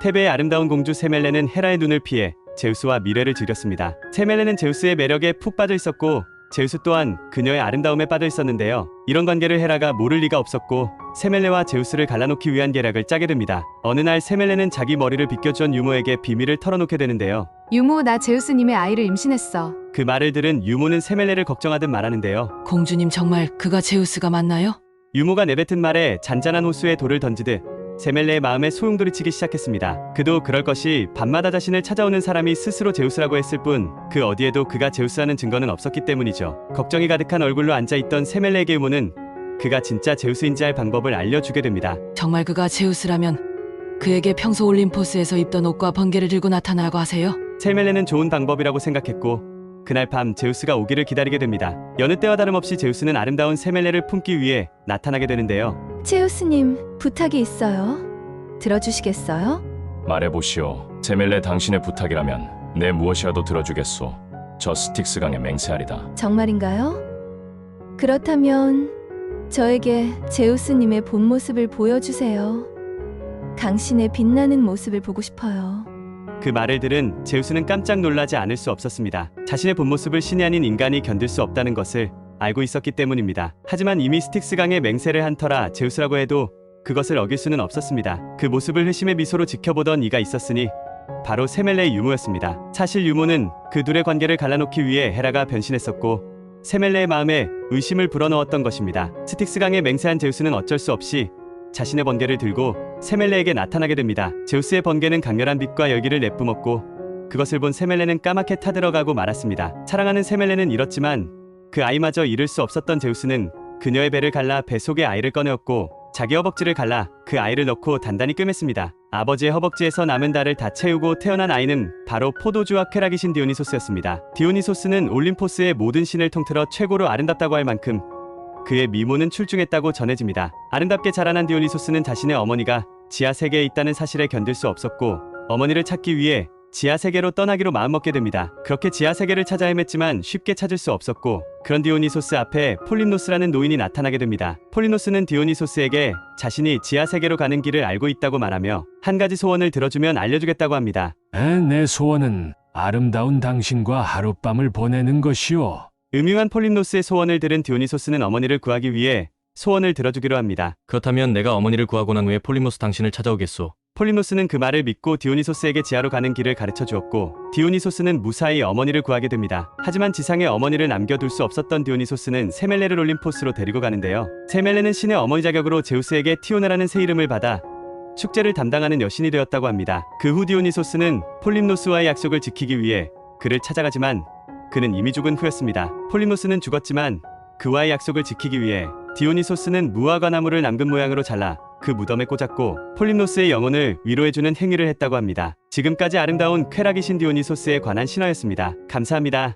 테베의 아름다운 공주 세멜레는 헤라의 눈을 피해 제우스와 미래를 즐겼습니다. 세멜레는 제우스의 매력에 푹 빠져 있었고 제우스 또한 그녀의 아름다움에 빠져 있었는데요. 이런 관계를 헤라가 모를 리가 없었고 세멜레와 제우스를 갈라놓기 위한 계략을 짜게 됩니다. 어느 날 세멜레는 자기 머리를 빗겨준 유모에게 비밀을 털어놓게 되는데요. 유모, 나 제우스님의 아이를 임신했어. 그 말을 들은 유모는 세멜레를 걱정하듯 말하는데요. 공주님 정말 그가 제우스가 맞나요? 유모가 내뱉은 말에 잔잔한 호수에 돌을 던지듯 세멜레의 마음에 소용돌이치기 시작했습니다. 그도 그럴 것이 밤마다 자신을 찾아오는 사람이 스스로 제우스라고 했을 뿐 그 어디에도 그가 제우스라는 증거는 없었기 때문이죠. 걱정이 가득한 얼굴로 앉아있던 세멜레에게 유모는 그가 진짜 제우스인지 알 방법을 알려주게 됩니다. 정말 그가 제우스라면 그에게 평소 올림포스에서 입던 옷과 번개를 들고 나타나라고 하세요. 세멜레는 좋은 방법이라고 생각했고 그날 밤 제우스가 오기를 기다리게 됩니다. 여느 때와 다름없이 제우스는 아름다운 세멜레를 품기 위해 나타나게 되는데요. 제우스님, 부탁이 있어요. 들어주시겠어요? 말해보시오. 세멜레 당신의 부탁이라면 내 무엇이라도 들어주겠소. 저 스틱스 강에 맹세하리다. 정말인가요? 그렇다면 저에게 제우스님의 본 모습을 보여주세요. 당신의 빛나는 모습을 보고 싶어요. 그 말을 들은 제우스는 깜짝 놀라지 않을 수 없었습니다. 자신의 본 모습을 신이 아닌 인간이 견딜 수 없다는 것을 알고 있었기 때문입니다. 하지만 이미 스틱스 강에 맹세를 한 터라 제우스라고 해도 그것을 어길 수는 없었습니다. 그 모습을 회심의 미소로 지켜보던 이가 있었으니 바로 세멜레의 유모였습니다. 사실 유모는 그 둘의 관계를 갈라놓기 위해 헤라가 변신했었고 세멜레의 마음에 의심을 불어넣었던 것입니다. 스틱스 강에 맹세한 제우스는 어쩔 수 없이 자신의 번개를 들고 세멜레에게 나타나게 됩니다. 제우스의 번개는 강렬한 빛과 열기를 내뿜었고 그것을 본 세멜레는 까맣게 타들어가고 말았습니다. 사랑하는 세멜레는 잃었지만 그 아이마저 잃을 수 없었던 제우스는 그녀의 배를 갈라 배 속의 아이를 꺼내었고 자기 허벅지를 갈라 그 아이를 넣고 단단히 꿰맸습니다. 아버지의 허벅지에서 남은 달을 다 채우고 태어난 아이는 바로 포도주와 쾌락의 신 디오니소스였습니다. 디오니소스는 올림포스의 모든 신을 통틀어 최고로 아름답다고 할 만큼 그의 미모는 출중했다고 전해집니다. 아름답게 자라난 디오니소스는 자신의 어머니가 지하 세계에 있다는 사실에 견딜 수 없었고 어머니를 찾기 위해 지하 세계로 떠나기로 마음먹게 됩니다. 그렇게 지하 세계를 찾아 헤맸지만 쉽게 찾을 수 없었고 그런 디오니소스 앞에 폴림노스라는 노인이 나타나게 됩니다. 폴림노스는 디오니소스에게 자신이 지하 세계로 가는 길을 알고 있다고 말하며 한 가지 소원을 들어주면 알려주겠다고 합니다. 내 소원은 아름다운 당신과 하룻밤을 보내는 것이오. 음흉한 폴림노스의 소원을 들은 디오니소스는 어머니를 구하기 위해 소원을 들어주기로 합니다. 그렇다면 내가 어머니를 구하고 난 후에 폴리모스 당신을 찾아오겠소. 폴림노스는 그 말을 믿고 디오니소스에게 지하로 가는 길을 가르쳐 주었고 디오니소스는 무사히 어머니를 구하게 됩니다. 하지만 지상에 어머니를 남겨둘 수 없었던 디오니소스는 세멜레를 올림포스로 데리고 가는데요. 세멜레는 신의 어머니 자격으로 제우스에게 티오나라는 새 이름을 받아 축제를 담당하는 여신이 되었다고 합니다. 그 후 디오니소스는 폴림노스와의 약속을 지키기 위해 그를 찾아가지만 그는 이미 죽은 후였습니다. 폴림노스는 죽었지만 그와의 약속을 지키기 위해 디오니소스는 무화과나무를 남근 모양으로 잘라 그 무덤에 꽂았고 폴림노스의 영혼을 위로해주는 행위를 했다고 합니다. 지금까지 아름다운 쾌락의 신 디오니소스에 관한 신화였습니다. 감사합니다.